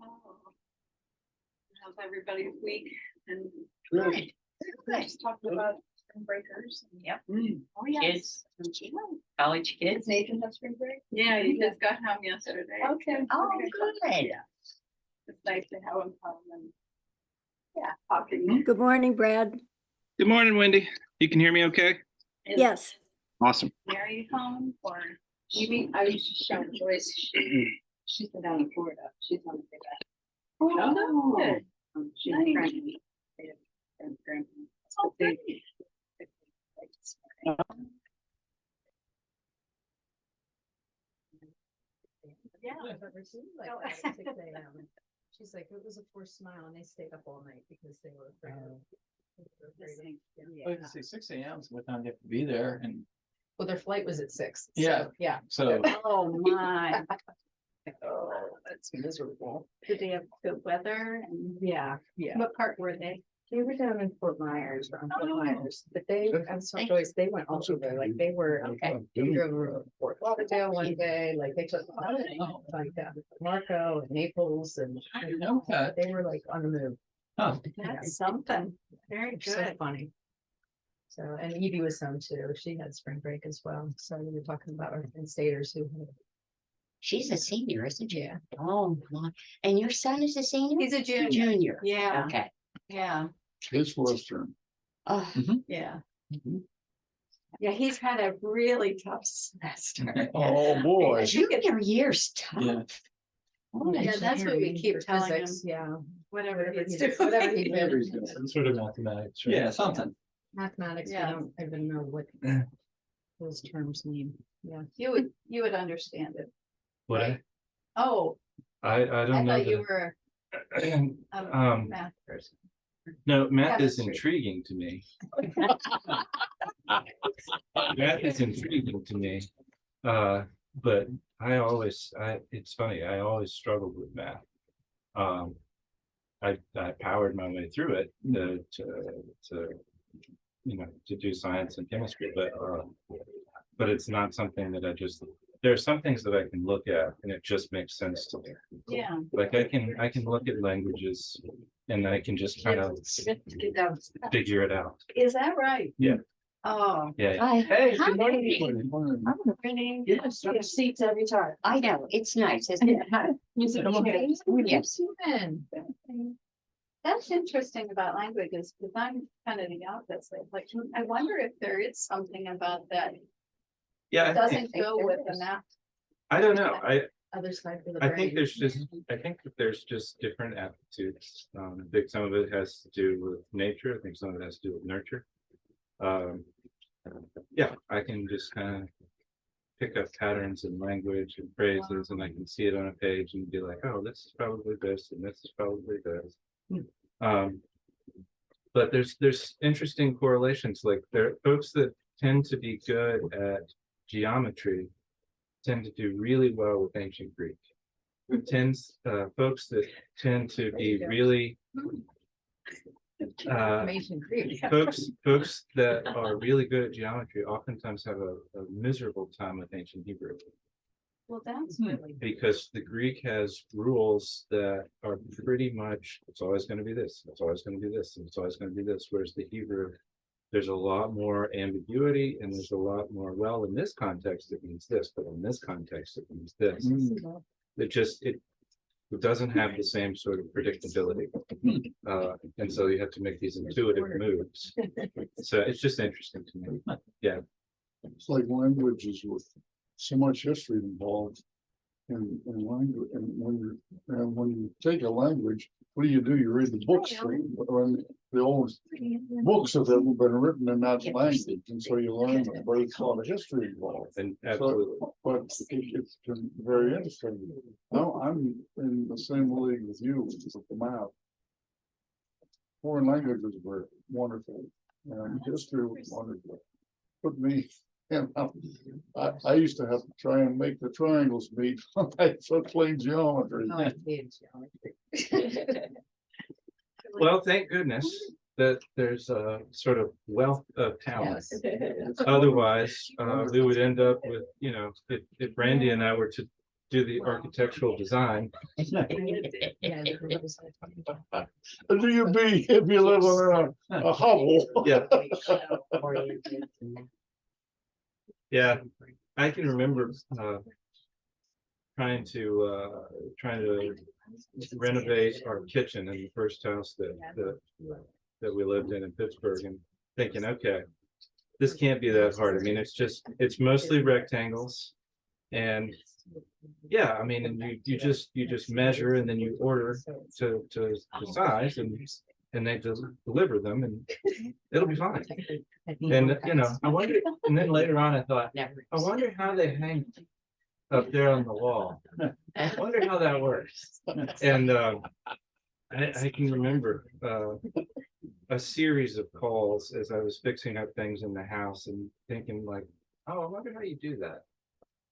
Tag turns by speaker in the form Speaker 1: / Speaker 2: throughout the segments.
Speaker 1: Oh. How's everybody's week? And
Speaker 2: Good.
Speaker 1: just talking about spring breakers.
Speaker 2: Yep.
Speaker 1: Oh, yes.
Speaker 2: College kids.
Speaker 1: Nathan have spring break? Yeah, he just got home yesterday. Okay.
Speaker 2: Oh,
Speaker 1: okay.
Speaker 2: good.
Speaker 1: It's nice to have him home and talking.
Speaker 3: Good morning, Brad.
Speaker 4: Good morning, Wendy. You can hear me okay?
Speaker 1: Is
Speaker 3: Yes.
Speaker 4: Awesome.
Speaker 1: Mary home or Evie? I was just showing Joyce. She's been down in Florida. She's on the big island. Oh, good. She's
Speaker 3: Nice.
Speaker 1: pregnant.
Speaker 3: Oh, great.
Speaker 1: Yeah.
Speaker 5: I've never seen like that at 6 a.m. She's like, it was a forced smile, and they stayed up all night because they were afraid.
Speaker 6: I was gonna say 6 a.m. is what time you have to be there, and
Speaker 5: Well, their flight was at 6.
Speaker 6: Yeah.
Speaker 5: So, yeah.
Speaker 6: so
Speaker 1: Oh, my.
Speaker 5: Oh, that's miserable.
Speaker 1: Did they have good weather? And
Speaker 5: Yeah, yeah.
Speaker 1: what part were they?
Speaker 5: They were down in Fort Myers, around Fort
Speaker 1: Oh.
Speaker 5: Myers, but they, I'm so Joyce, they went all over, like they were, they drove to Fort Lauderdale one day, like they took like Marco and Naples and
Speaker 6: okay.
Speaker 5: they were like on the move.
Speaker 6: Huh.
Speaker 1: That's something. Very
Speaker 5: So
Speaker 1: good.
Speaker 5: funny. So, and Evie was home too. She had spring break as well. So we were talking about our in-staters who had.
Speaker 2: She's a senior, isn't she?
Speaker 5: Yeah.
Speaker 2: Oh, my. And your son is a senior?
Speaker 1: He's a junior.
Speaker 2: Junior.
Speaker 1: Yeah,
Speaker 2: Okay.
Speaker 1: yeah,
Speaker 6: His first term.
Speaker 2: Oh,
Speaker 1: yeah.
Speaker 6: Mhm.
Speaker 1: Yeah, he's had a really tough semester.
Speaker 6: Oh, boy.
Speaker 2: junior year's tough.
Speaker 6: Yeah.
Speaker 2: Oh,
Speaker 1: Yeah, that's what we keep telling him.
Speaker 5: Yeah.
Speaker 1: Whatever
Speaker 5: Whatever
Speaker 1: he's
Speaker 5: he
Speaker 1: doing.
Speaker 5: did, whatever he did.
Speaker 6: Whatever he's doing.
Speaker 7: Some sort of mathematics. Right?
Speaker 6: Yeah, something.
Speaker 5: Mathematics, we
Speaker 1: Yeah.
Speaker 5: don't even know what those terms mean. Yeah.
Speaker 1: You would understand it.
Speaker 7: What?
Speaker 1: Right. Oh,
Speaker 7: I
Speaker 1: I
Speaker 7: don't know.
Speaker 1: thought you were a
Speaker 7: Um,
Speaker 1: math person.
Speaker 7: No, math is
Speaker 1: Chemistry.
Speaker 7: intriguing to me. Math is intriguing to me. But it's funny, I always struggled with math. I powered my way through it to do science and chemistry, but it's not something that there are some things that I can look at and it just makes sense to me.
Speaker 1: Yeah.
Speaker 7: Like I can look at languages and I can just kind of figure it out.
Speaker 1: Is that right?
Speaker 7: Yeah.
Speaker 1: Oh,
Speaker 7: Yeah.
Speaker 2: Hi.
Speaker 6: Hey,
Speaker 2: Hi.
Speaker 6: good morning.
Speaker 2: I'm pretty.
Speaker 6: Yes.
Speaker 5: Seats every time.
Speaker 2: I know, it's nice, isn't it? Yes.
Speaker 1: that's interesting about languages because I'm kind of the opposite. Like, I wonder if there is something about that
Speaker 7: Yeah.
Speaker 1: that doesn't go with the math.
Speaker 7: I don't know.
Speaker 5: Other side for the
Speaker 7: I
Speaker 5: brain.
Speaker 7: think that there's just different aptitudes. I think some of it has to do with nature. I think some of it has to do with nurture. Yeah, I can just kind of pick up patterns in language and phrases, and I can see it on a page and be like, oh, this is probably this, and this is probably this. But there's interesting correlations. Like there are folks that tend to be good at geometry tend to do really well with ancient Greek. Folks that tend to be really
Speaker 5: Information creep.
Speaker 7: folks that are really good at geometry oftentimes have a miserable time with ancient Hebrew
Speaker 1: Well, that's really
Speaker 7: because the Greek has rules that are pretty much it's always going to be this, it's always going to be this, and it's always going to be this. Whereas the Hebrew, there's a lot more ambiguity and there's a lot more, well, in this context it means this, but in this context it means this. It doesn't have the same sort of predictability. And so you have to make these intuitive moves. So it's just interesting to me. Yeah.
Speaker 8: It's like languages with so much history involved in language. And when you take a language, what do? You read the books, the old books that have been written in that language, and so you learn that there's a lot of history involved.
Speaker 7: And absolutely.
Speaker 8: So, but it's been very interesting. Now I'm in the same league with you with the math. Foreign languages were wonderful, and history was wonderful. Put me. I used to have to try and make the triangles meet when I took plain geometry.
Speaker 5: Oh, I hate geometry.
Speaker 7: Well, thank goodness that there's a sort of wealth of talent.
Speaker 5: Yes.
Speaker 7: Otherwise, we would end up with, if Randy and I were to do the architectural design.
Speaker 8: Do you be if you live on a hovel?
Speaker 7: Yeah. Yeah, I can remember trying to renovate our kitchen in the first house that we lived in Pittsburgh, and thinking, okay, this can't be that hard. I mean, it's mostly rectangles. And yeah, I mean, and you just measure, and then you order to size, and they deliver them, and it'll be fine. And you know, I wonder, and then later on I thought, I wonder how they hang up there on the wall. I wonder how that works. And I can remember a series of calls as I was fixing up things in the house and thinking like, oh, I wonder how you do that.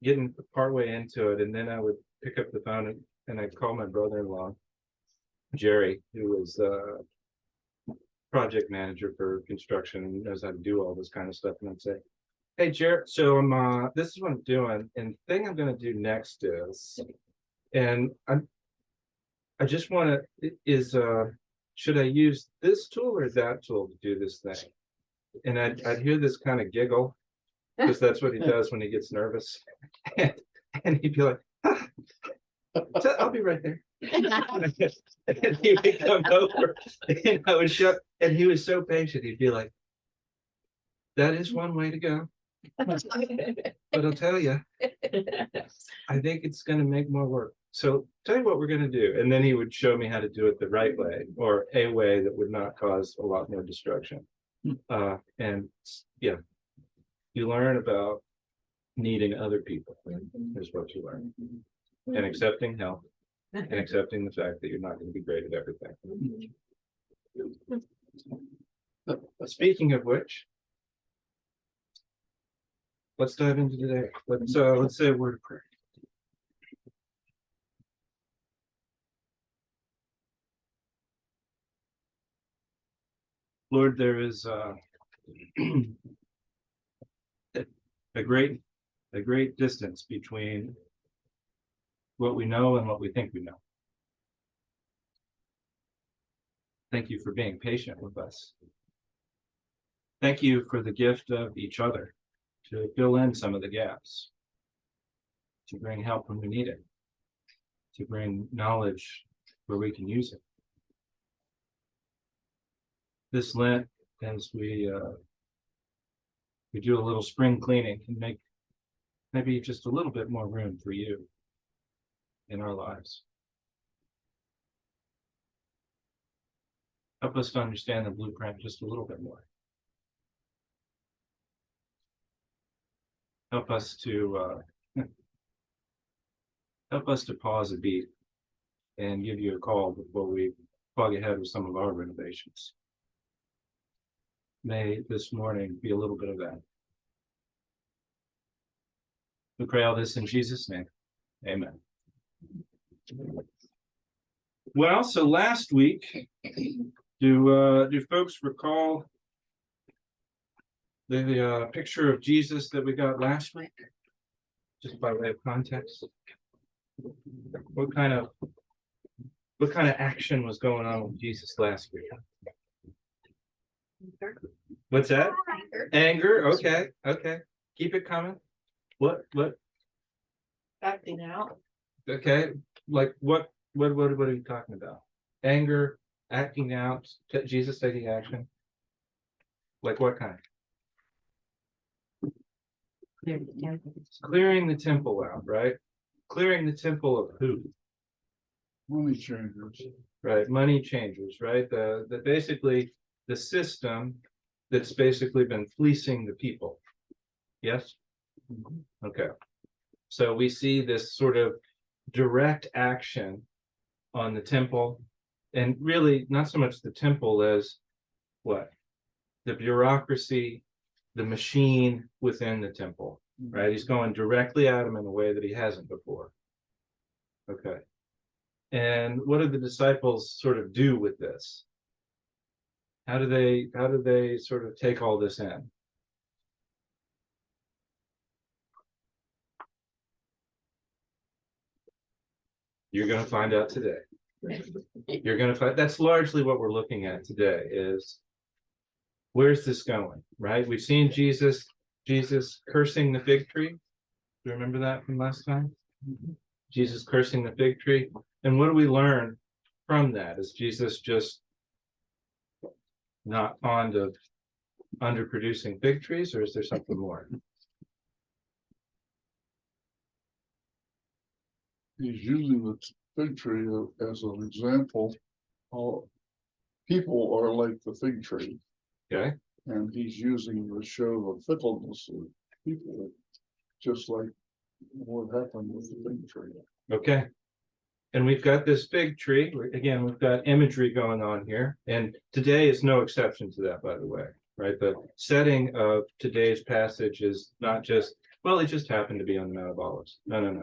Speaker 7: Getting partway into it, and then I would pick up the phone and I'd call my brother-in-law, Jerry, who was project manager for construction and knows how to do all this kind of stuff. And I'd say, hey, Jerry, so this is what I'm doing. And the thing I'm going to do next is, and I just want to, should I use this tool or that tool to do this thing? And I'd hear this kind of giggle, because that's what he does when he gets nervous. And he'd be like, ah, I'll be right there. And he would come over, and I would shut, and he was so patient. He'd be like, that is one way to go. But I'll tell you, I think it's going to make more work. So tell you what we're going to do. And then he would show me how to do it the right way, or a way that would not cause a lot more destruction. And yeah, you learn about needing other people is what you learn, and accepting help, and accepting the fact that you're not going to be great at everything. Speaking of which, let's dive into today. Let's say a word of prayer. Lord, there is a great distance between what we know and what we think we know. Thank you for being patient with us. Thank you for the gift of each other to fill in some of the gaps, to bring help when we need it, to bring knowledge where we can use it. This Lent, as we do a little spring cleaning, can make maybe just a little bit more room for you in our lives. Help us to understand the blueprint just a little bit more. Help us to pause a beat and give you a call before we plug ahead with some of our renovations. May this morning be a little bit of that. We pray all this in Jesus' name. Amen. Well, so last week, do folks recall the picture of Jesus that we got last week? Just by way of context. What kind of action was going on with Jesus last week? What's that? Anger. Okay. Keep it coming. What?
Speaker 2: Acting out.
Speaker 7: Okay. Like what are you talking about? Anger, acting out, Jesus taking action. Like what kind? Clearing the temple out, right? Clearing the temple of who?
Speaker 8: Money changers.
Speaker 7: Right, money changers, right? The basically the system that's basically been fleecing the people. Yes? Okay. So we see this sort of direct action on the temple, and really not so much the temple as what? The bureaucracy, the machine within the temple, right? He's going directly at him in a way that he hasn't before. Okay. And what do the disciples sort of do with this? How do they sort of take all this in? You're gonna find out today. You're gonna find, that's largely what we're looking at today is where's this going, right? We've seen Jesus cursing the fig tree. Do you remember that from last time? Jesus cursing the fig tree. And what do we learn from that? Is Jesus just not fond of underproducing fig trees, or is there something more?
Speaker 8: He's using the fig tree as an example. All people are like the fig tree,
Speaker 7: Okay.
Speaker 8: and he's using to show the fickleness of people, just like what happened with the fig tree.
Speaker 7: Okay. And we've got this fig tree. Again, we've got imagery going on here. And today is no exception to that, by the way, right? The setting of today's passage is not just, well, it just happened to be on the Mount of Olives. No.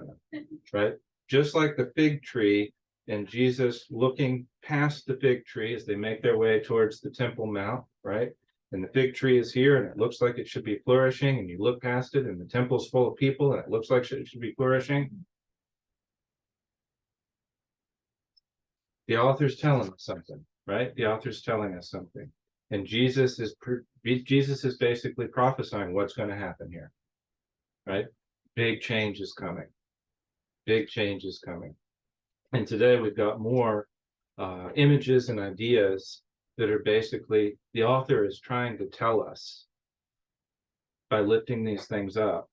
Speaker 7: Right? Just like the fig tree and Jesus looking past the fig tree as they make their way towards the Temple Mount, right? And the fig tree is here and it looks like it should be flourishing, and you look past it and the temple's full of people and it looks like it should be flourishing. The author's telling us something, right? The author's telling us something. And Jesus is basically prophesying what's going to happen here, right? Big change is coming. Big change is coming. And today we've got more images and ideas that are basically, the author is trying to tell us by lifting these things up,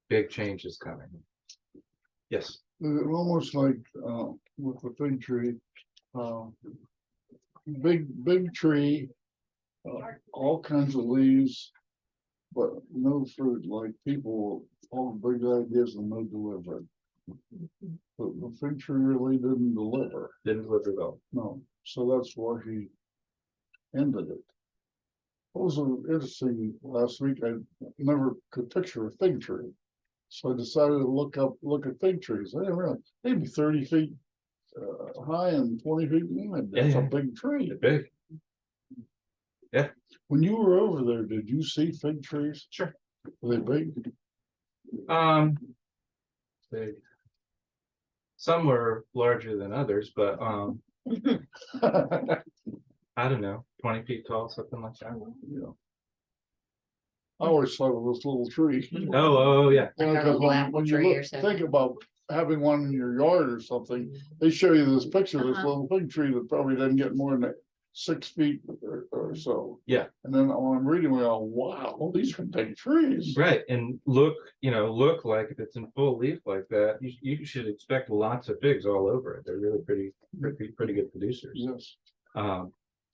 Speaker 7: big change is coming. Yes.
Speaker 8: Almost like with the fig tree, big tree, all kinds of leaves, but no fruit. Like people, all big ideas and no delivery. But the fig tree really didn't deliver.
Speaker 7: Didn't deliver at all.
Speaker 8: No, so that's why he ended it. It was interesting last week. I never could picture a fig tree. So I decided to look at fig trees. I didn't realize they'd be 30 feet high and 20 feet wide. That's a big tree.
Speaker 7: They're big. Yeah.
Speaker 8: When you were over there, did you see fig trees?
Speaker 7: Sure.
Speaker 8: Were they big?
Speaker 7: Big. Some were larger than others, but I don't know, 20 feet tall, something like that.
Speaker 8: Yeah. I always thought of this little tree.
Speaker 7: Oh, yeah.
Speaker 8: You know,
Speaker 2: Like a
Speaker 8: 'cause
Speaker 2: little
Speaker 8: when
Speaker 2: apple
Speaker 8: you
Speaker 2: tree
Speaker 8: look-
Speaker 2: or something.
Speaker 8: think about having one in your yard or something, they show you this picture of this little fig tree that probably doesn't get more than 6 feet or so.
Speaker 7: Yeah.
Speaker 8: And then when I'm reading, we go, wow, these are big trees.
Speaker 7: Right. And look like if it's in full leaf like that, you should expect lots of figs all over it. They're really pretty good producers.
Speaker 8: Yes.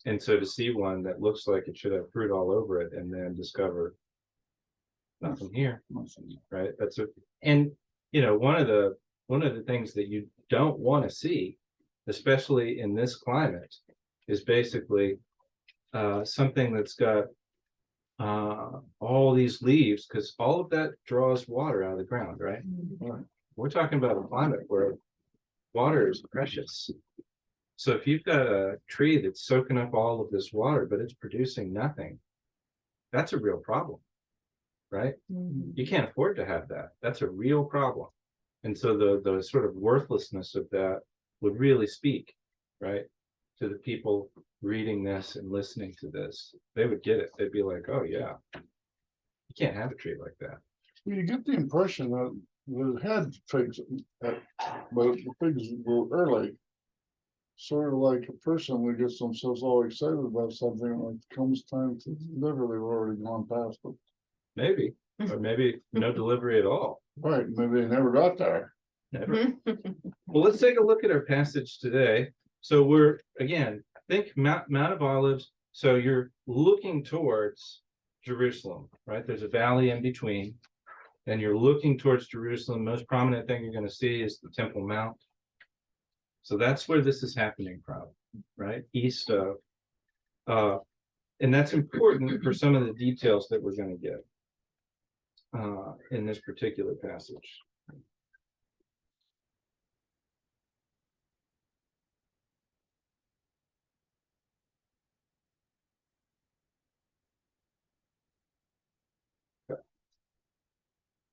Speaker 7: And so to see one that looks like it should have fruit all over it and then discover nothing here, right? And one of the things that you don't want to see, especially in this climate, is basically something that's got all these leaves, because all of that draws water out of the ground, right? We're talking about a climate where water is precious. So if you've got a tree that's soaking up all of this water, but it's producing nothing, that's a real problem, right? You can't afford to have that. That's a real problem. And so the sort of worthlessness of that would really speak, right, to the people reading this and listening to this. They would get it. They'd be like, oh yeah, you can't have a tree like that.
Speaker 8: Well, you get the impression that it had figs, but the figs were early. Sort of like a person that gets themselves all excited about something, when it comes time to deliver, they've already gone past it.
Speaker 7: Maybe, or maybe no delivery at all.
Speaker 8: Right, maybe they never got there.
Speaker 7: Never. Well, let's take a look at our passage today. So we're, again, think Mount of Olives. So you're looking towards Jerusalem, right? There's a valley in between, and you're looking towards Jerusalem. Most prominent thing you're going to see is the Temple Mount. So that's where this is happening from, right? East of, and that's important for some of the details that we're going to get in this particular passage.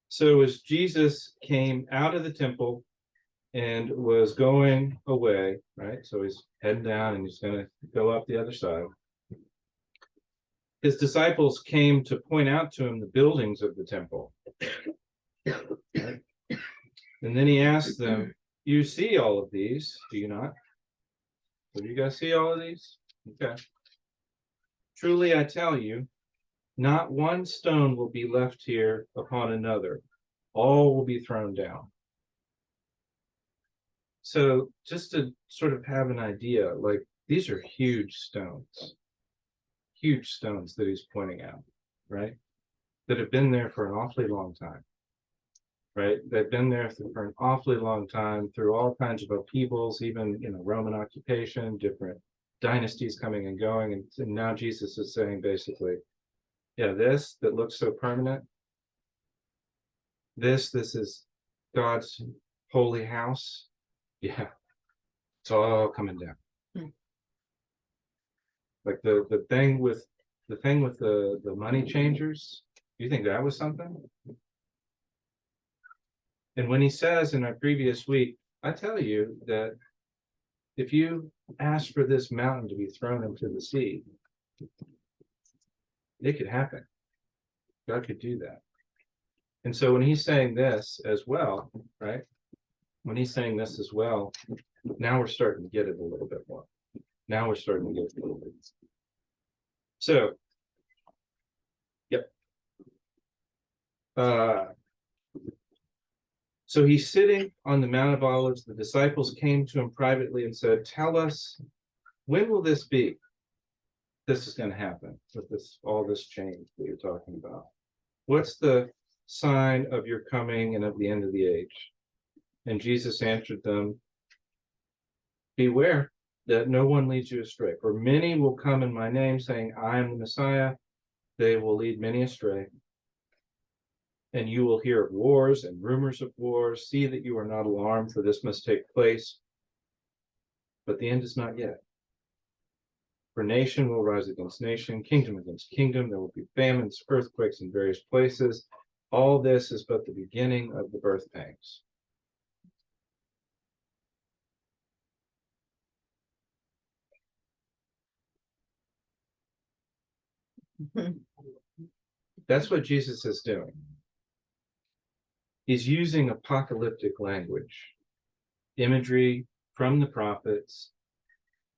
Speaker 7: So as Jesus came out of the temple and was going away, right? So he's heading down and he's going to go up the other side. His disciples came to point out to him the buildings of the temple. Right? And then he asked them, you see all of these, do you not? So do you guys see all of these? Okay. Truly, I tell you, not one stone will be left here upon another. All will be thrown down. So just to sort of have an idea, like these are huge stones that he's pointing out, right? That have been there for an awfully long time, right? They've been there for an awfully long time through all kinds of upheavals, even, Roman occupation, different dynasties coming and going. And now Jesus is saying basically, yeah, this that looks so permanent, this is God's holy house. Yeah, it's all coming down. Like the thing with the money changers, you think that was something? And when he says in our previous week, I tell you that if you ask for this mountain to be thrown into the sea, it could happen. God could do that. And so when he's saying this as well, right? When he's saying this as well, now we're starting to get it a little bit more. Now we're starting to get it a little bit. So, yep. So he's sitting on the Mount of Olives. The disciples came to him privately and said, tell us, when will this be? This is going to happen with all this change that you're talking about. What's the sign of your coming and of the end of the age? And Jesus answered them, beware that no one leads you astray. For many will come in my name, saying, I am the Messiah. They will lead many astray. And you will hear of wars and rumors of wars. See that you are not alarmed, for this must take place. But the end is not yet. For nation will rise against nation, kingdom against kingdom. There will be famines, earthquakes in various places. All this is but the beginning of the birth pangs. That's what Jesus is doing. He's using apocalyptic language, imagery from the prophets,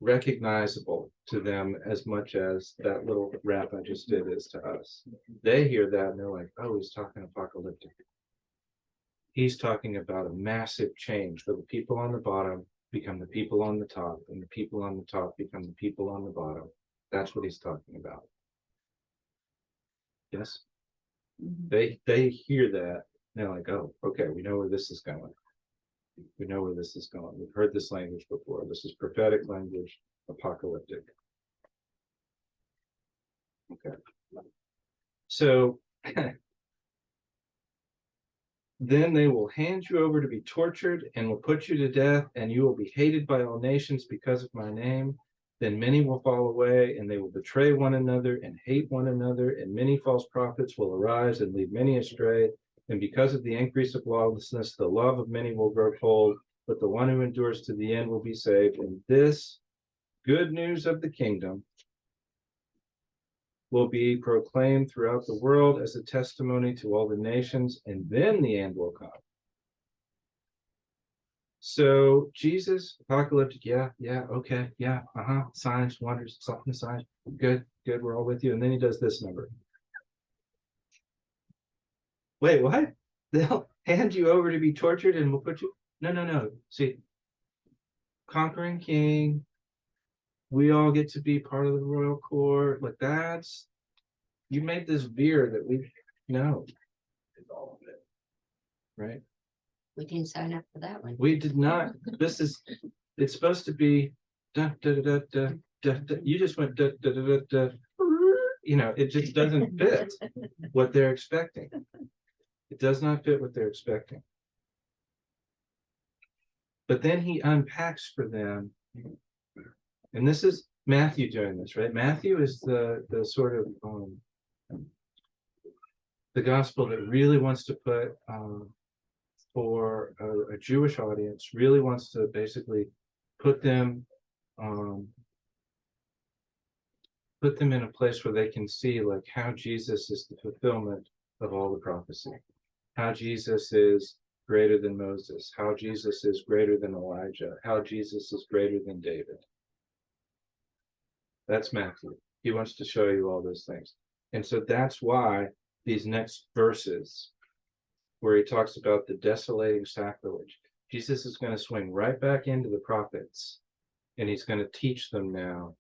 Speaker 7: recognizable to them as much as that little rap I just did is to us. They hear that and they're like, oh, he's talking apocalyptic. He's talking about a massive change where the people on the bottom become the people on the top, and the people on the top become the people on the bottom. That's what he's talking about. Yes? They hear that, and they're like, oh, okay, we know where this is going. We know where this is going. We've heard this language before. This is prophetic language, apocalyptic. Okay. So then they will hand you over to be tortured and will put you to death, and you will be hated by all nations because of my name. Then many will fall away, and they will betray one another and hate one another, and many false prophets will arise and lead many astray. And because of the increase of lawlessness, the love of many will grow cold, but the one who endures to the end will be saved. And this good news of the kingdom will be proclaimed throughout the world as a testimony to all the nations, and then the end will come. So Jesus, apocalyptic, yeah, okay, yeah, signs, wonders, something, signs, good, we're all with you. And then he does this number. Wait, what? They'll hand you over to be tortured and we'll put you. No. See, conquering king. We all get to be part of the royal court. Like you made this veer that we know. Right?
Speaker 2: We didn't sign up for that one.
Speaker 7: We did not. It's supposed to be da, da, da, da, da, da, da. You just went da, da, da, da, da. It just doesn't fit what they're expecting. It does not fit what they're expecting. But then he unpacks for them, and this is Matthew doing this, right? Matthew is the sort of the gospel that really wants to put for a Jewish audience, really wants to basically put them in a place where they can see like how Jesus is the fulfillment of all the prophecy, how Jesus is greater than Moses, how Jesus is greater than Elijah, how Jesus is greater than David. That's Matthew. He wants to show you all those things. And so that's why these next verses, where he talks about the desolating sacrilege, Jesus is going to swing right back into the prophets, and he's going to teach them now.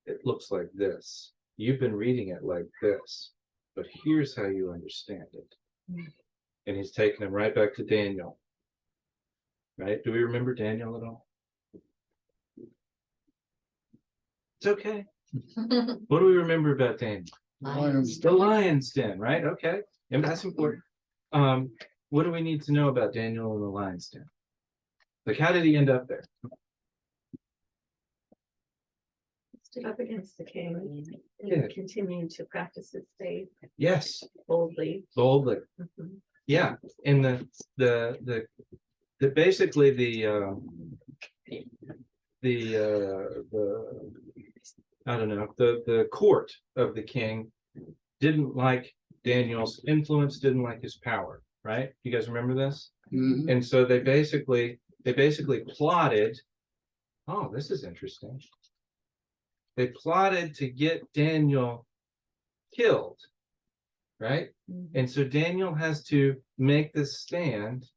Speaker 7: It looks like this. You've been reading it like this, but here's how you understand it. And he's taking them right back to Daniel. Right? Do we remember Daniel at all? It's okay. What do we remember about Daniel?
Speaker 8: Lions.
Speaker 7: The lion's den, right? Okay. And that's important. What do we need to know about Daniel and the lion's den? Like, how did he end up there?
Speaker 2: Stood up against the king and
Speaker 7: Yeah.
Speaker 2: continuing to practice his faith
Speaker 7: Yes,
Speaker 2: boldly.
Speaker 7: boldly.
Speaker 2: Mhm.
Speaker 7: Yeah. And the basically I don't know, the court of the king didn't like Daniel's influence, didn't like his power, right? You guys remember this?
Speaker 8: Mhm.
Speaker 7: And so they basically plotted. Oh, this is interesting. They plotted to get Daniel killed, right? And so Daniel has to make this stand,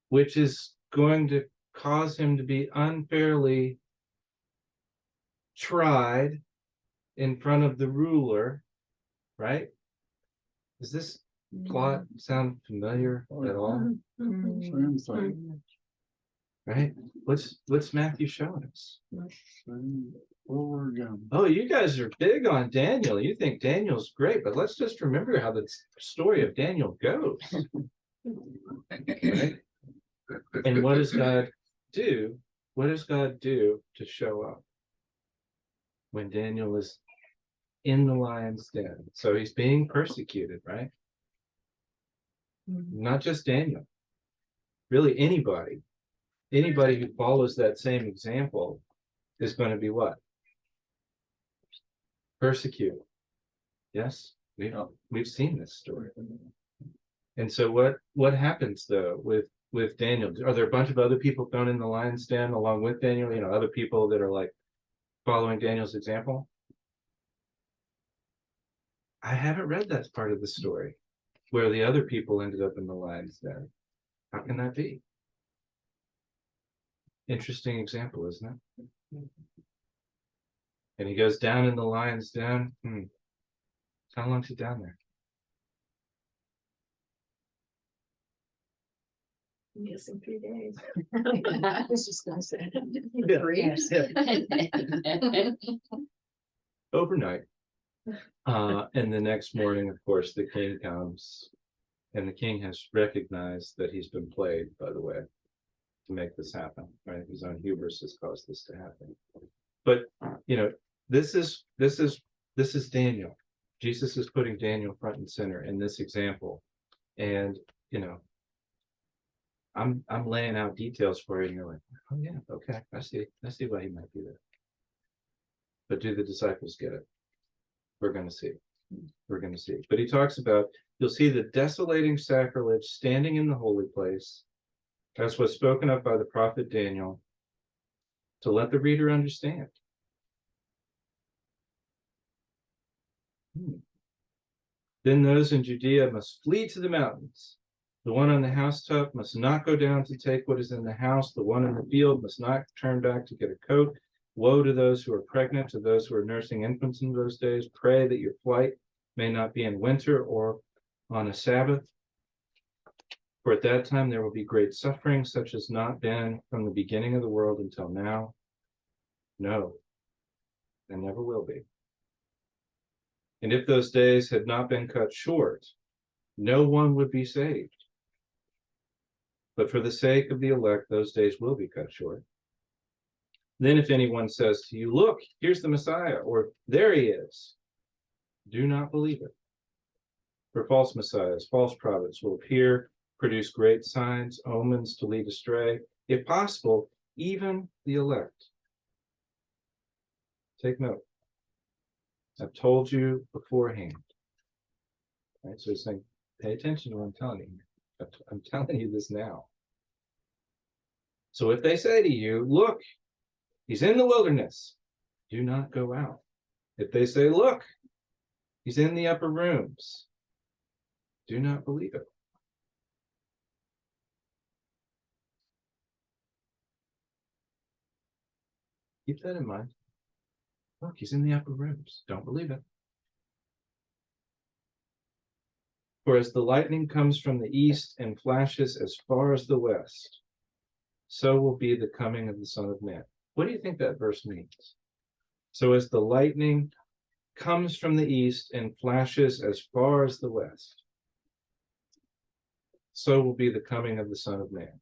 Speaker 7: which is going to cause him to be unfairly tried in front of the ruler, right? Does this plot sound familiar at all?
Speaker 8: Same thing.
Speaker 7: Right? What's Matthew showing us?
Speaker 8: Same over again.
Speaker 7: Oh, you guys are big on Daniel. You think Daniel's great, but let's just remember how the story of Daniel goes. Right? And what does God do? What does God do to show up when Daniel is in the lion's den? So he's being persecuted, right? Not just Daniel. Really, anybody who follows that same example is going to be what? Persecuted. Yes, we've seen this story. And so what happens though with Daniel? Are there a bunch of other people thrown in the lion's den along with Daniel? You know, other people that are like following Daniel's example? I haven't read that part of the story where the other people ended up in the lion's den. How can that be? Interesting example, isn't it? And he goes down in the lion's den. How long's he down there?
Speaker 2: I'm guessing 3 days.
Speaker 1: I was just gonna say.
Speaker 7: Overnight. And the next morning, of course, the king comes, and the king has recognized that he's been played, by the way, to make this happen, right? His own hubris has caused this to happen. But you know, this is Daniel. Jesus is putting Daniel front and center in this example. And you know, I'm laying out details for you, and you're like, oh yeah, okay, I see why he might do that. But do the disciples get it? We're going to see. We're going to see. But he talks about, you'll see the desolating sacrilege standing in the holy place, as was spoken of by the prophet Daniel, to let the reader understand. Then those in Judea must flee to the mountains. The one on the housetop must not go down to take what is in the house. The one in the field must not turn back to get a coat. Woe to those who are pregnant, to those who are nursing infants in those days. Pray that your flight may not be in winter or on a Sabbath. For at that time there will be great suffering, such as not been from the beginning of the world until now. No, there never will be. And if those days had not been cut short, no one would be saved. But for the sake of the elect, those days will be cut short. Then if anyone says to you, look, here's the Messiah, or there he is, do not believe it. For false messiahs, false prophets will appear, produce great signs, omens to lead astray, if possible, even the elect. Take note. I've told you beforehand. Right, so he's saying, pay attention to what I'm telling you. I'm telling you this now. So if they say to you, look, he's in the wilderness, do not go out. If they say, look, he's in the upper rooms, do not believe it. Keep that in mind. Look, he's in the upper rooms. Don't believe it. For as the lightning comes from the east and flashes as far as the west, so will be the coming of the Son of Man. What do you think that verse means? So as the lightning comes from the east and flashes as far as the west, so will be the coming of the Son of Man.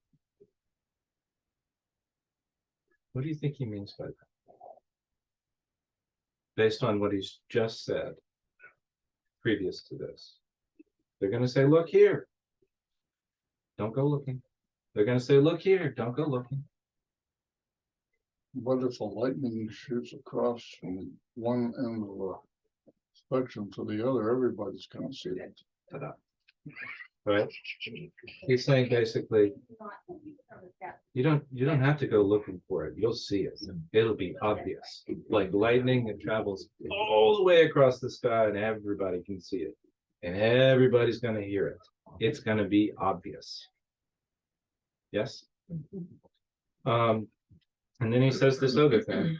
Speaker 7: What do you think he means by that? Based on what he's just said previous to this. They're going to say, look here. Don't go looking. They're going to say, look here. Don't go looking.
Speaker 8: But if the lightning shoots across from one end of the spectrum to the other, everybody's gonna see it.
Speaker 7: Ta-da. Right? He's saying basically, you don't have to go looking for it. You'll see it. It'll be obvious. Like lightning, it travels all the way across the sky and everybody can see it. And everybody's going to hear it. It's going to be obvious. Yes? And then he says this other thing.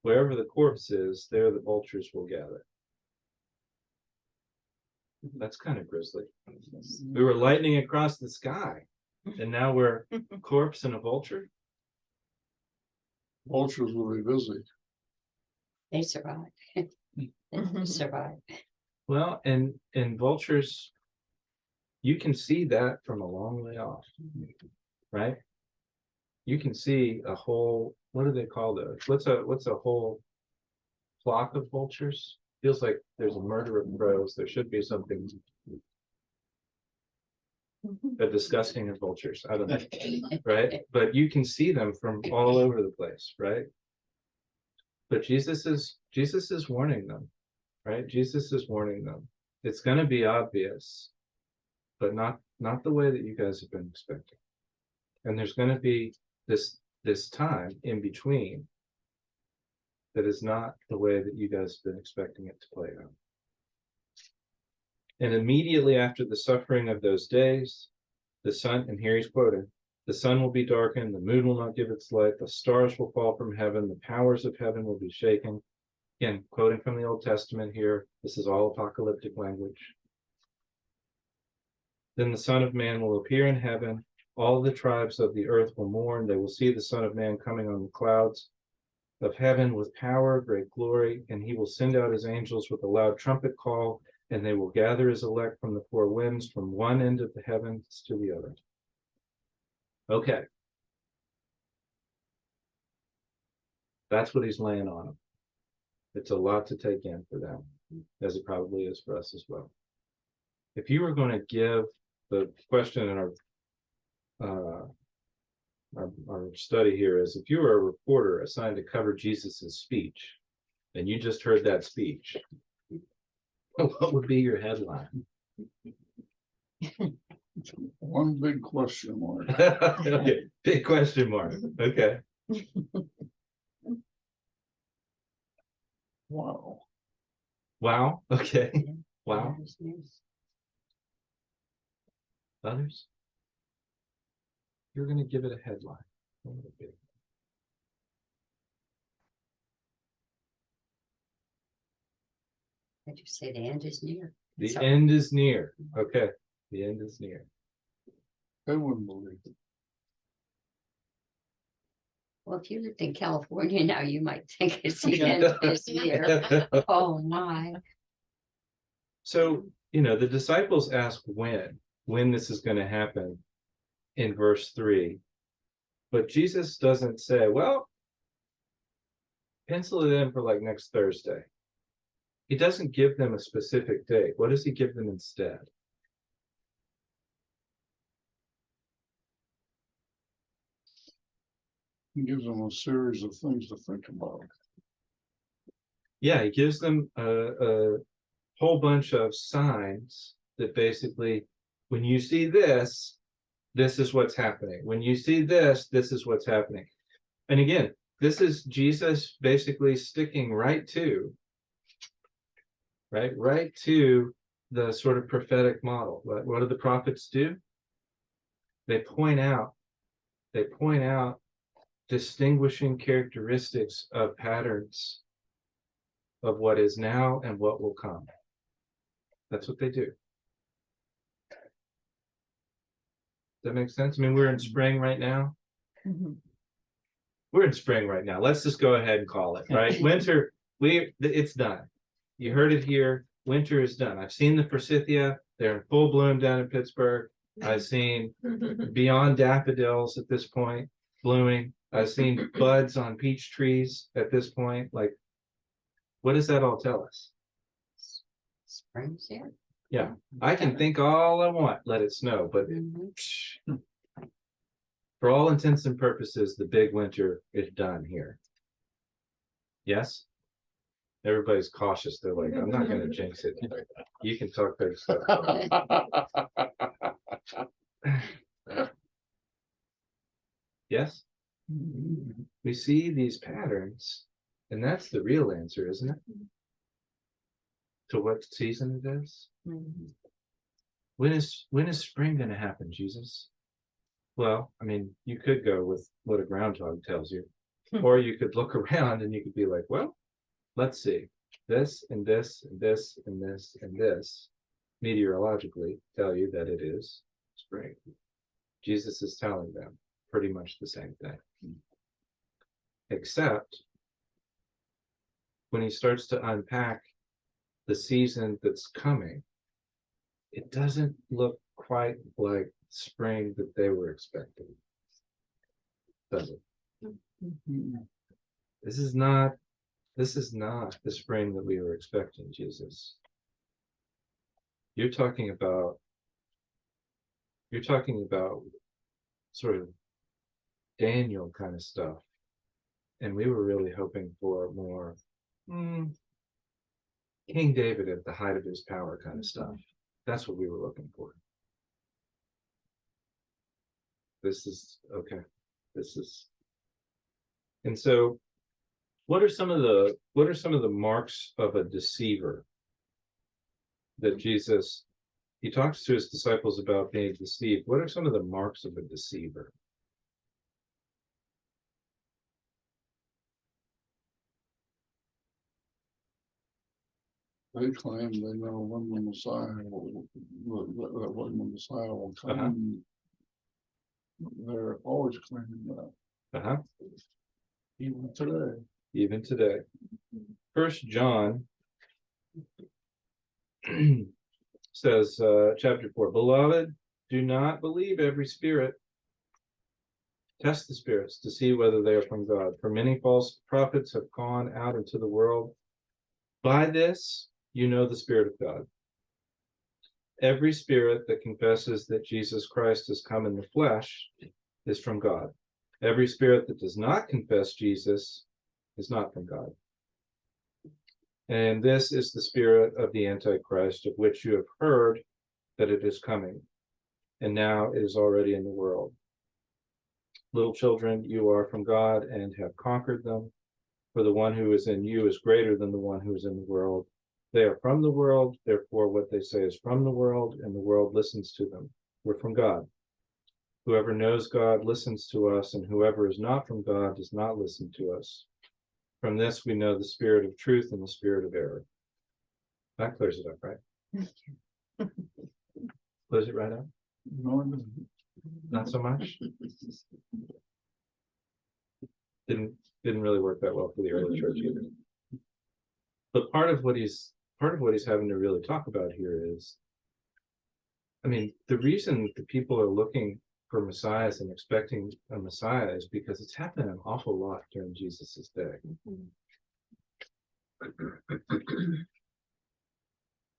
Speaker 7: Wherever the corpse is, there the vultures will gather. That's kind of grisly. We were lightning across the sky, and now we're corpse and a vulture.
Speaker 8: Vultures will be busy.
Speaker 2: They survived. They survived.
Speaker 7: Well, and vultures, you can see that from a long way off, right? You can see a whole, what do they call those? What's a whole flock of vultures? Feels like there's a murder of crows. There should be something. A disgusting of vultures. I don't know, right? But you can see them from all over the place, right? But Jesus is warning them, right? Jesus is warning them. It's going to be obvious, but not the way that you guys have been expecting. And there's going to be this time in between that is not the way that you guys have been expecting it to play out. And immediately after the suffering of those days, the sun, and here he's quoting, the sun will be darkened, the moon will not give its light, the stars will fall from heaven, the powers of heaven will be shaken. Again, quoting from the Old Testament here, this is all apocalyptic language. Then the Son of Man will appear in heaven, all the tribes of the earth will mourn, they will see the Son of Man coming on the clouds of heaven with power, great glory, and he will send out his angels with a loud trumpet call, and they will gather his elect from the four winds, from one end of the heavens to the other. Okay. That's what he's laying on them. It's a lot to take in for them, as it probably is for us as well. If you were going to give the question in our study here is, if you were a reporter assigned to cover Jesus's speech, and you just heard that speech, what would be your headline?
Speaker 8: One big question mark.
Speaker 7: Okay, big question mark. Okay.
Speaker 8: Wow.
Speaker 7: Wow. Okay. Wow. Others? You're going to give it a headline. What would it be?
Speaker 2: Did you say the end is near?
Speaker 7: The
Speaker 2: So-
Speaker 7: end is near. Okay. The end is near.
Speaker 8: They wouldn't believe it.
Speaker 2: Well, if you lived in California now, you might think it's the end of this year. Oh, my.
Speaker 7: So, the disciples ask when this is going to happen in verse 3. But Jesus doesn't say, well, pencil it in for like next Thursday. he doesn't give them a specific date. What does he give them instead?
Speaker 8: He gives them a series of things to think about.
Speaker 7: Yeah, he gives them a whole bunch of signs that basically, when you see this, this is what's happening. When you see this, this is what's happening. And again, this is Jesus basically sticking right to the sort of prophetic model. What do the prophets do? They point out distinguishing characteristics of patterns of what is now and what will come. That's what they do. Does that make sense? I mean, we're in spring right now. We're in spring right now. Let's just go ahead and call it, right? Winter, it's done. You heard it here. Winter is done. I've seen the forsythia. They're in full bloom down in Pittsburgh. I've seen beyond daffodils at this point blooming. I've seen buds on peach trees at this point. Like, what does that all tell us?
Speaker 2: Spring's here.
Speaker 7: Yeah, I can think all I want, let it snow, but for all intents and purposes, the big winter is done here. Yes? Everybody's cautious. They're like, I'm not going to jinx it. You can talk their stuff. Yes? We see these patterns, and that's the real answer, isn't it? To what season it is? When is spring going to happen, Jesus? Well, I mean, you could go with what a groundhog tells you, or you could look around and you could be like, well, let's see, this and this and this and this and this meteorologically tell you that it is spring. Jesus is telling them pretty much the same thing, except when he starts to unpack the season that's coming, it doesn't look quite like spring that they were expecting, does it? This is not the spring that we were expecting, Jesus. You're talking about sort of Daniel kind of stuff, and we were really hoping for more King David at the height of his power kind of stuff. That's what we were looking for. This is okay. And so what are some of the marks of a deceiver that Jesus, he talks to his disciples about being deceived? What are some of the marks of a deceiver?
Speaker 8: They claim they know when the Messiah will come. They're always claiming that. Even today.
Speaker 7: First John says, chapter 4, beloved, do not believe every spirit. Test the spirits to see whether they are from God. For many false prophets have gone out into the world. By this, you know the Spirit of God. Every spirit that confesses that Jesus Christ has come in the flesh is from God. Every spirit that does not confess Jesus is not from God. And this is the spirit of the Antichrist, of which you have heard that it is coming, and now it is already in the world. Little children, you are from God and have conquered them, for the one who is in you is greater than the one who is in the world. They are from the world, therefore what they say is from the world, and the world listens to them. We're from God. Whoever knows God listens to us, and whoever is not from God does not listen to us. From this we know the spirit of truth and the spirit of error. That clears it up, right? Clears it right up?
Speaker 8: No, it doesn't.
Speaker 7: Not so much? Didn't really work that well for the early church either. But part of what he's having to really talk about here is, I mean, the reason that people are looking for messiahs and expecting a messiah is because it's happened an awful lot during Jesus's day.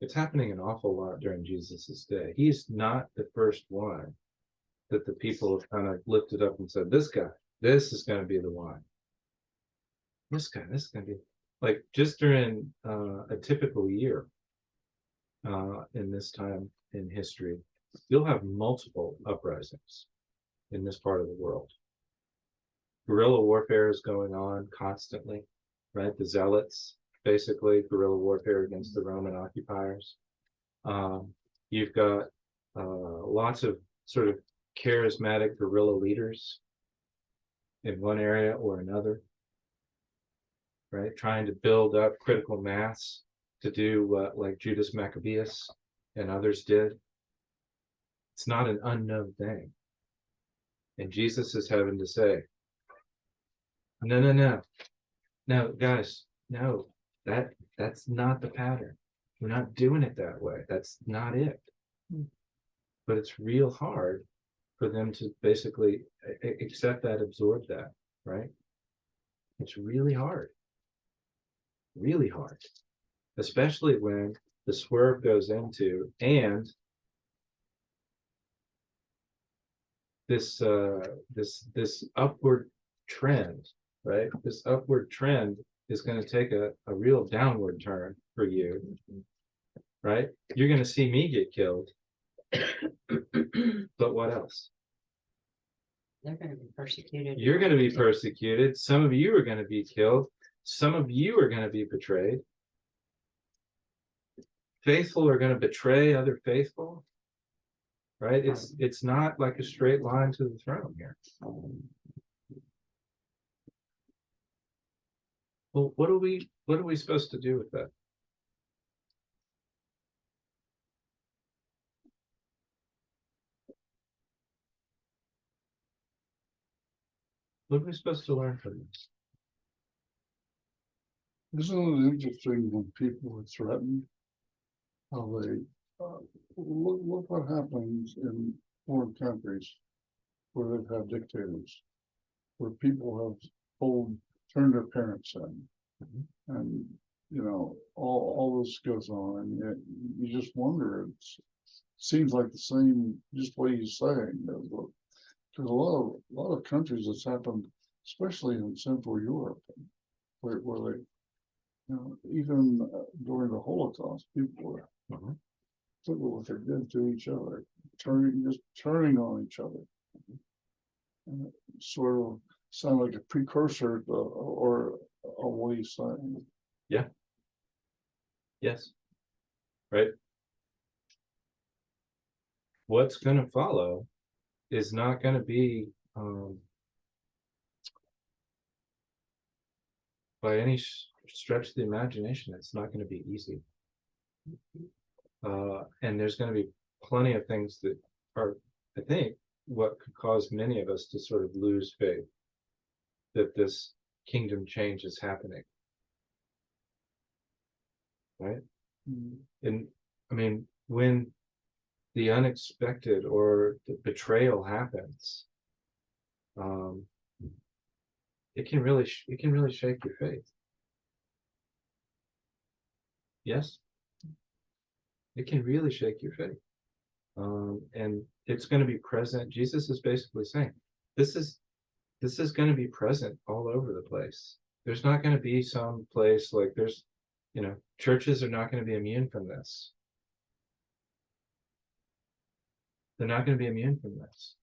Speaker 7: It's happening an awful lot during Jesus's day. He's not the first one that the people have kind of lifted up and said, this is going to be the one. This is going to be like just during a typical year in this time in history, you'll have multiple uprisings in this part of the world. Guerrilla warfare is going on constantly, right? The zealots, basically guerrilla warfare against the Roman occupiers. You've got lots of sort of charismatic guerrilla leaders in one area or another, right? Trying to build up critical mass to do what like Judas Maccabeus and others did. It's not an unknown thing. And Jesus is having to say, no, guys, no, that's not the pattern. We're not doing it that way. That's not it. But it's real hard for them to basically accept that, absorb that, right? It's really hard, especially when the swerve goes into and this upward trend, right? This upward trend is going to take a real downward turn for you, right? You're going to see me get killed, but what else?
Speaker 2: They're going to be persecuted.
Speaker 7: You're going to be persecuted. Some of you are going to be killed. Some of you are going to be betrayed. Faithful are going to betray other faithful, right? It's not like a straight line to the throne here. Well, what are we supposed to do with that? What are we supposed to learn from this?
Speaker 8: Isn't it interesting when people are threatened? How they, look what happens in foreign countries where they've had dictators, where people have turned their parents in. And, you know, all this goes on, and yet you just wonder, it seems like the same, just what he's saying. Because a lot of countries it's happened, especially in Central Europe, where they, you know, even during the Holocaust, people were look at what they did to each other, turning on each other, and it sort of sound like a precursor to, or what he's saying.
Speaker 7: Yeah. Yes. Right. What's going to follow is not going to be by any stretch of the imagination. It's not going to be easy. And there's going to be plenty of things that are, I think, what could cause many of us to sort of lose faith that this kingdom change is happening. Right? And I mean, when the unexpected or the betrayal happens, it can really shake your faith. Yes, it can really shake your faith, and it's going to be present. Jesus is basically saying, this is going to be present all over the place. There's not going to be some place like there's, you know, churches are not going to be immune from this. They're not going to be immune from this.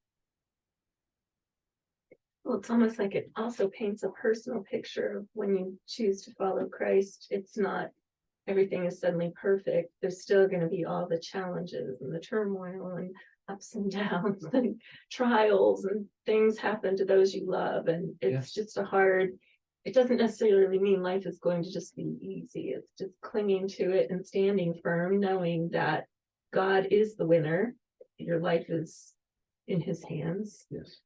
Speaker 3: Well, it's almost like it also paints a personal picture of when you choose to follow Christ. It's not everything is suddenly perfect. There's still going to be all the challenges and the turmoil and ups and downs and trials, and things happen to those you love. And it's just it doesn't necessarily mean life is going to just be easy. It's just clinging to it and standing firm, knowing that God is the winner. Your life is in his hands.
Speaker 7: Yes.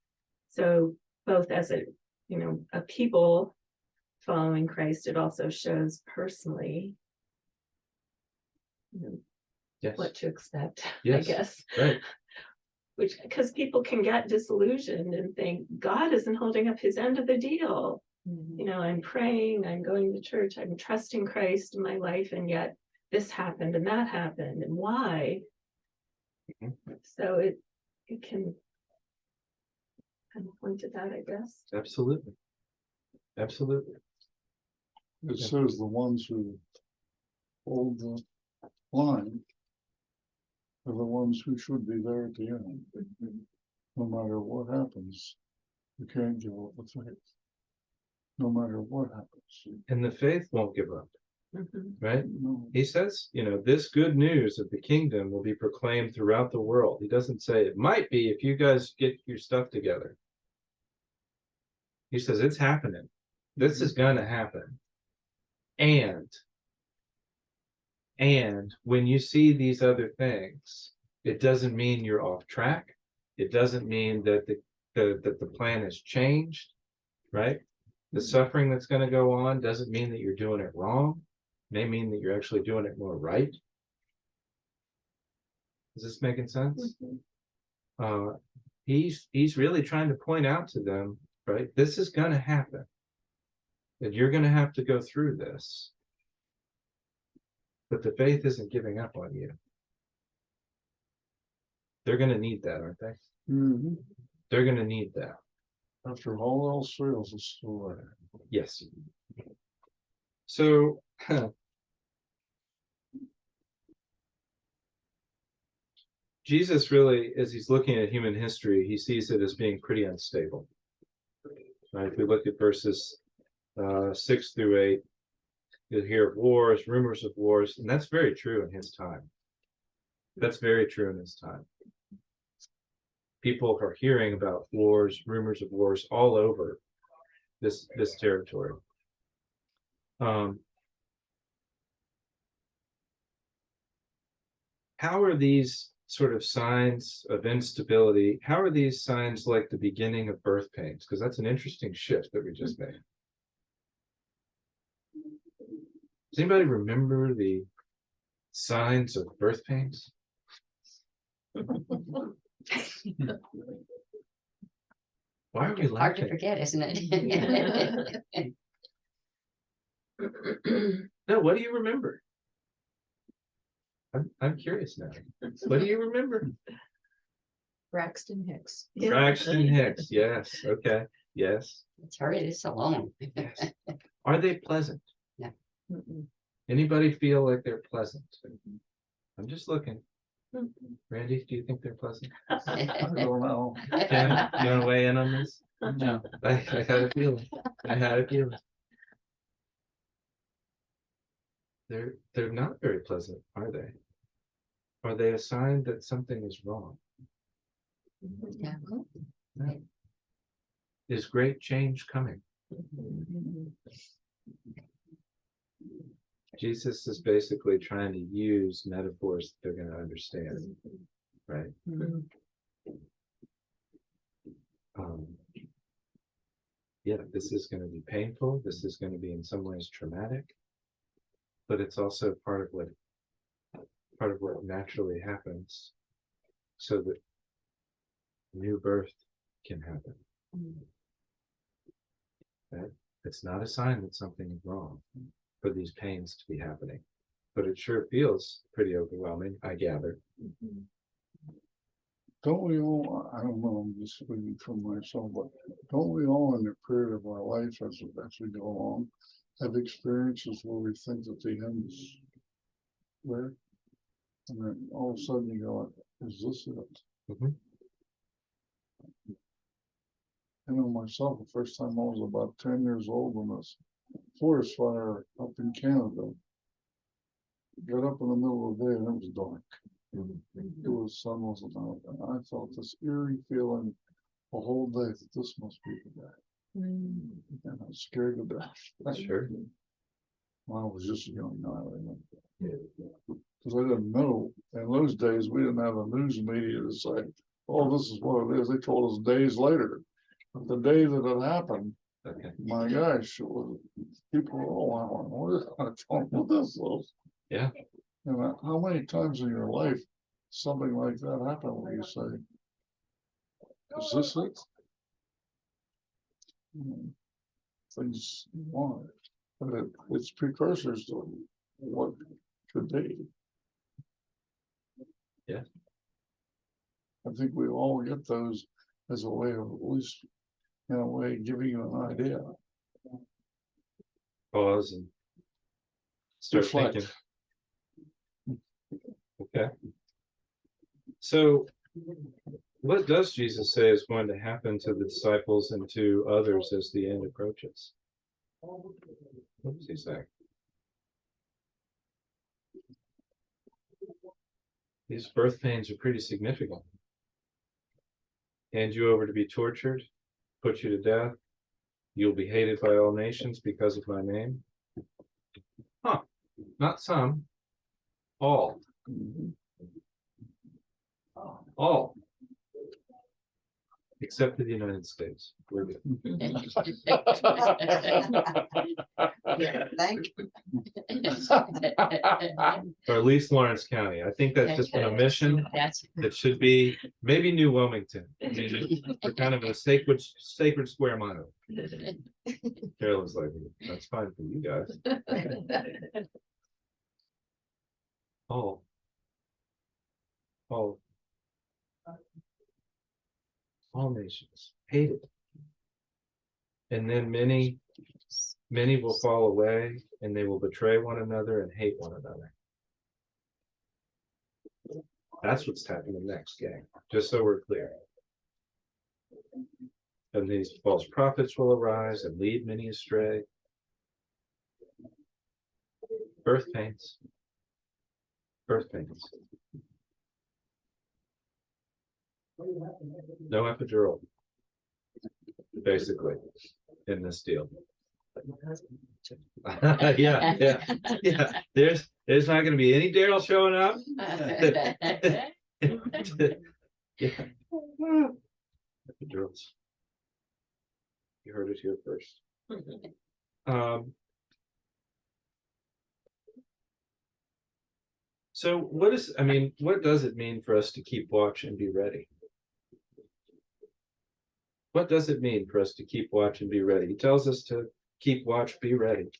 Speaker 3: So both as a people following Christ, it also shows personally
Speaker 7: Yes.
Speaker 3: what to expect,
Speaker 7: Yes.
Speaker 3: I guess.
Speaker 7: Right.
Speaker 3: Because people can get disillusioned and think God isn't holding up his end of the deal. You know, I'm praying, I'm going to church, I'm trusting Christ in my life, and yet this happened and that happened and why.
Speaker 7: Mhm.
Speaker 3: So it can kind of point to that, I guess.
Speaker 7: Absolutely. Absolutely.
Speaker 8: It says the ones who hold the line are the ones who should be there at the end. No matter what happens, you can't give up the faith. No matter what happens.
Speaker 7: And the faith won't give up,
Speaker 3: Mhm.
Speaker 7: right?
Speaker 8: No,
Speaker 7: He says, this good news of the kingdom will be proclaimed throughout the world. He doesn't say it might be if you guys get your stuff together. He says it's happening. This is gonna happen. And when you see these other things, it doesn't mean you're off track. It doesn't mean that the plan has changed, right? The suffering that's going to go on doesn't mean that you're doing it wrong. It may mean that you're actually doing it more right. Is this making sense? He's really trying to point out to them, right? This is going to happen. That you're going to have to go through this. But the faith isn't giving up on you. They're going to need that, aren't they?
Speaker 8: Mhm.
Speaker 7: They're going to need that.
Speaker 8: After all else fails, it's still there.
Speaker 7: Yes. So, Jesus really, as he's looking at human history, he sees it as being pretty unstable. Right? If we look at verses 6 through 8, you'll hear of wars, rumors of wars, and that's very true in his time. That's very true in his time. People are hearing about wars, rumors of wars all over this territory. How are these sort of signs of instability? How are these signs like the beginning of birth pains? Because that's an interesting shift that we just made. Does anybody remember the signs of birth pains? Why are we
Speaker 2: Hard to
Speaker 7: laughing?
Speaker 2: forget, isn't it?
Speaker 7: No, what do you remember? I'm curious now. What do you remember?
Speaker 5: Braxton Hicks.
Speaker 7: Braxton Hicks. Yes. Okay. Yes.
Speaker 2: It's hard, it's alone.
Speaker 7: Yes. Are they pleasant?
Speaker 5: Mm-mm.
Speaker 7: Anybody feel like they're pleasant? I'm just looking. Randy, do you think they're pleasant?
Speaker 8: I don't know.
Speaker 7: Ken, you want to weigh in on this?
Speaker 6: No.
Speaker 7: I had a feeling. I had a feeling. They're not very pleasant, are they? Are they a sign that something is wrong?
Speaker 2: Yeah.
Speaker 7: No. Is great change coming? Jesus is basically trying to use metaphors that they're going to understand, right? Yeah, this is going to be painful. This is going to be in some ways traumatic, but it's also part of what naturally happens, so that new birth can happen. Right? It's not a sign that something is wrong for these pains to be happening, but it sure feels pretty overwhelming, I gather.
Speaker 8: Don't we all, I don't know, I'm just speaking for myself, but don't we all in the period of our life as we go along have experiences where we think that the end is where? And then all of a sudden you go, is this it?
Speaker 7: Mhm.
Speaker 8: I know myself, the first time I was about 10 years old when this forest fire up in Canada. Got up in the middle of the day and it was dark. The sun wasn't out, and I felt this eerie feeling the whole day that this must be the day. And I was scared to death.
Speaker 7: Sure.
Speaker 8: When I was just young, because I didn't know. In those days, we didn't have a news media to say, "Oh, this is what it is." They told us days later. But the day that it happened,
Speaker 7: Okay.
Speaker 8: my gosh, people were all out. What is I don't know what this was?
Speaker 7: Yeah.
Speaker 8: And how many times in your life something like that happened where you say, "Is this it?" Things want, but it's precursors to what could be.
Speaker 7: Yeah.
Speaker 8: I think we all get those as a way of, at least, in a way, giving you an idea.
Speaker 7: Pause and start
Speaker 8: Reflect.
Speaker 7: thinking. Okay. So what does Jesus say is going to happen to the disciples and to others as the end approaches? What does he say? These birth pains are pretty significant. Hand you over to be tortured, put you to death. You'll be hated by all nations because of my name. Huh. Not some. All. All. Except for the United States. We're good.
Speaker 2: Yeah, thank
Speaker 7: Or at least Lawrence County. I think that's just an omission.
Speaker 2: That's
Speaker 7: That should be maybe New Wilmington. I mean, we're kind of a sacred square motto. Carolyn's like, that's fine for you guys. All. All nations hated. And then many will fall away, and they will betray one another and hate one another. That's what's happening next, gang. Just so we're clear. And these false prophets will arise and lead many astray. Birth pains. Birth pains. No epidural, basically, in this deal. yeah. There's not going to be any Daryl showing up. Yeah. Epidurals. You heard it here first. So what does it mean for us to keep watch and be ready? What does it mean for us to keep watch and be ready? He tells us to keep watch, be ready.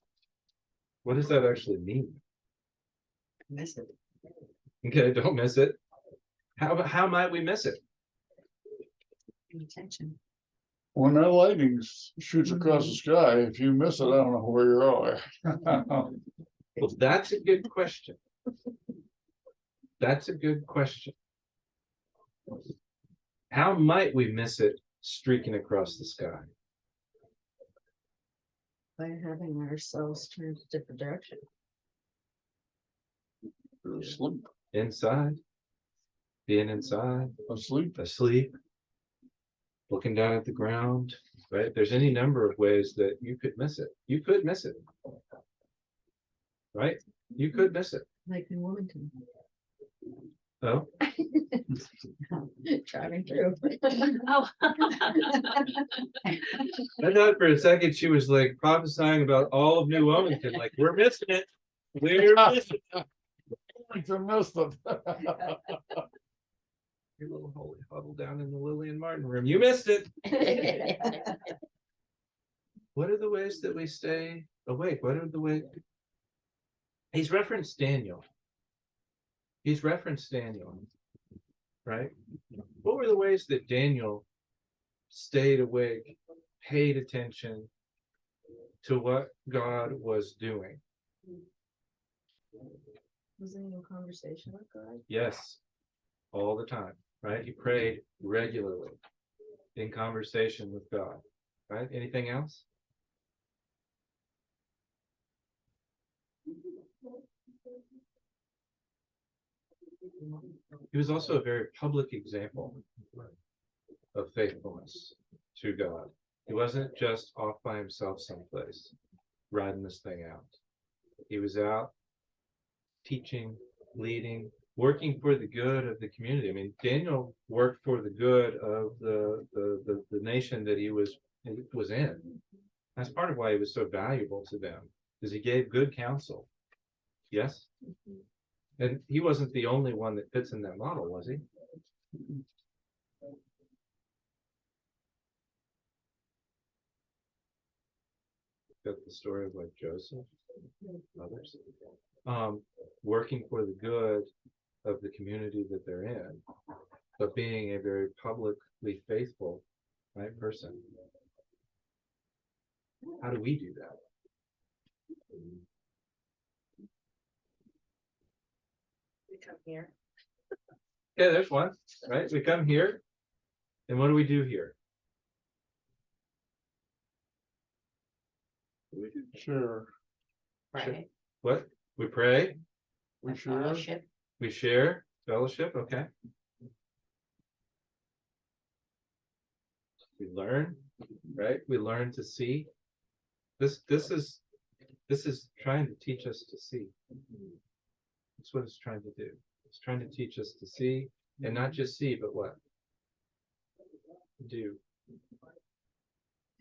Speaker 7: What does that actually mean?
Speaker 2: miss it.
Speaker 7: Okay, don't miss it. How might we miss it?
Speaker 2: Pay attention.
Speaker 8: When that lightning shoots across the sky, if you miss it, I don't know where you are.
Speaker 7: Well, that's a good question. That's a good question. How might we miss it streaking across the sky?
Speaker 5: By having ourselves turned a different direction.
Speaker 8: Asleep,
Speaker 7: Inside, being inside,
Speaker 8: asleep.
Speaker 7: asleep, looking down at the ground, right? There's any number of ways that you could miss it. You could miss it, right? You could miss it.
Speaker 5: Like in Wilmington.
Speaker 7: Oh,
Speaker 5: Driving through.
Speaker 3: Oh.
Speaker 7: I thought for a second she was like prophesying about all of New Wilmington, like we're missing it. We're missing it.
Speaker 8: To miss them.
Speaker 7: Your little holy huddle down in the Lillian Martin room. You missed it. What are the ways that we stay awake? What are the ways? He's referenced Daniel. Right? What were the ways that Daniel stayed awake, paid attention to what God was doing?
Speaker 5: Was in a conversation with God?
Speaker 7: Yes, all the time, right? He prayed regularly in conversation with God, right? Anything else? He was also a very public example of faithfulness to God. He wasn't just off by himself someplace, riding this thing out. He was out teaching, leading, working for the good of the community. I mean, Daniel worked for the good of the nation that he was in. That's part of why he was so valuable to them, because he gave good counsel. Yes? And he wasn't the only one that fits in that model, was he? got the story of like Joseph, others, working for the good of the community that they're in, but being a very publicly faithful, right, person. How do we do that?
Speaker 5: We come here.
Speaker 7: Yeah, there's one, right? We come here, and what do we do here? What do we do?
Speaker 8: Sure,
Speaker 2: Right.
Speaker 7: What? We pray,
Speaker 8: we sure.
Speaker 2: Fellowship.
Speaker 7: we share, fellowship, okay. We learn, right? We learn to see. This is trying to teach us to see. That's what it's trying to do. It's trying to teach us to see, and not just see, but what? Do.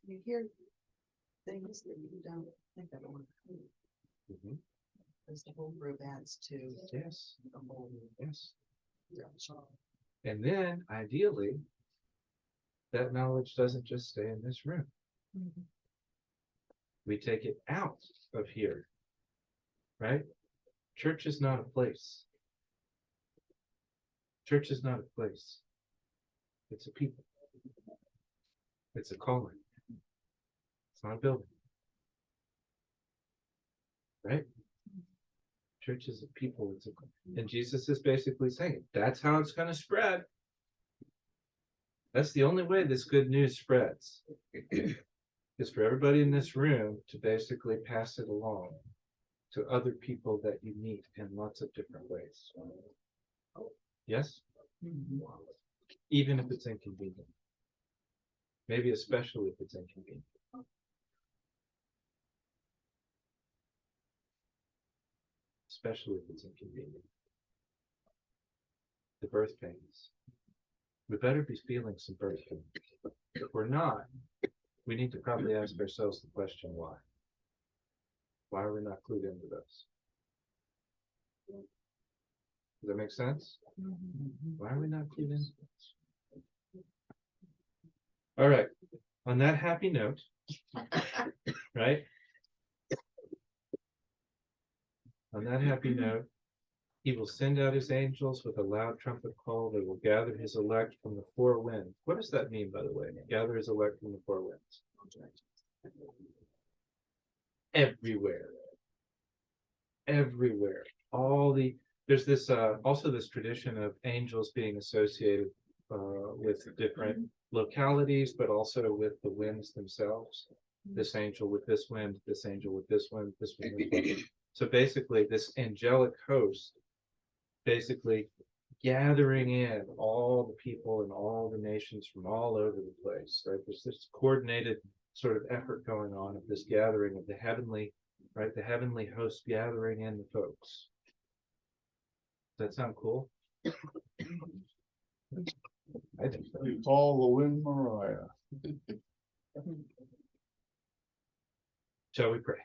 Speaker 5: You hear things that you don't think of.
Speaker 7: Mhm.
Speaker 5: As the whole group adds to
Speaker 7: Yes,
Speaker 5: the whole.
Speaker 7: yes. And then ideally, that knowledge doesn't just stay in this room. We take it out of here, right? Church is not a place. Church is not a place. It's a people. It's a calling. It's not a building. Right? Church is a people. And Jesus is basically saying, that's how it's going to spread. That's the only way this good news spreads. Is for everybody in this room to basically pass it along to other people that you meet in lots of different ways. Yes? Even if it's inconvenient. Maybe especially if it's inconvenient. Especially if it's inconvenient. The birth pains. We better be feeling some birth pains. If we're not, we need to probably ask ourselves the question, why? Why are we not clued into this? Does that make sense? Why are we not clued into this? All right. On that happy note, right? On that happy note, he will send out his angels with a loud trumpet call. They will gather his elect from the four winds. What does that mean, by the way? Gather his elect from the four winds. Everywhere. Everywhere. There's this also this tradition of angels being associated with different localities, but also with the winds themselves. This angel with this wind, this angel with this wind, this one, this one. So basically, this angelic host basically gathering in all the people and all the nations from all over the place, right? There's this coordinated sort of effort going on of this gathering of the heavenly, right? The heavenly host gathering in the folks. Does that sound cool? I think so.
Speaker 8: We call the wind Mariah.
Speaker 7: Shall we pray?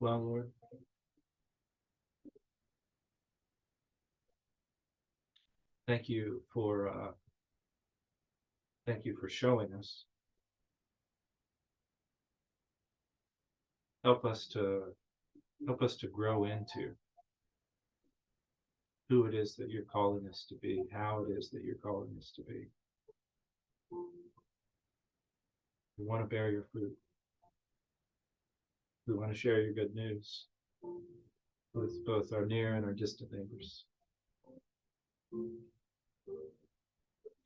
Speaker 7: Well, Lord, thank you for showing us. Help us to grow into who it is that you're calling us to be, how it is that you're calling us to be. We want to bear your fruit. We want to share your good news with both our near and our distant neighbors.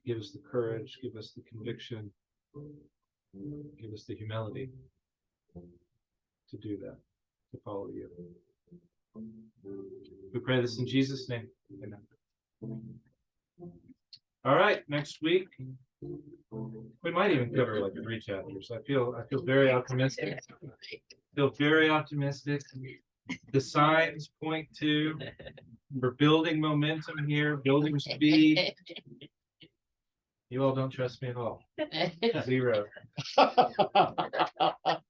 Speaker 7: Give us the courage, give us the conviction, give us the humility to do that, to follow you. We pray this in Jesus' name. Amen. All right, next week we might even cover like 3 chapters. I feel very optimistic. Feel very optimistic. The signs point to we're building momentum here, building speed. You all don't trust me at all. 0.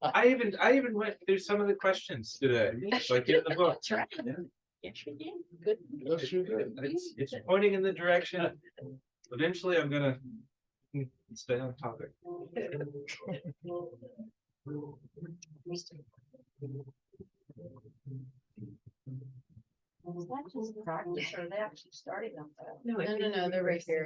Speaker 7: I even went through some of the questions today, like in the book.
Speaker 2: That's right. Yes, you did.
Speaker 5: Good.
Speaker 8: Yes, you did.
Speaker 7: It's pointing in the direction. Eventually, I'm gonna stay on topic.
Speaker 2: Is that just practice or are they actually starting up?
Speaker 3: No,
Speaker 5: No, they're right here.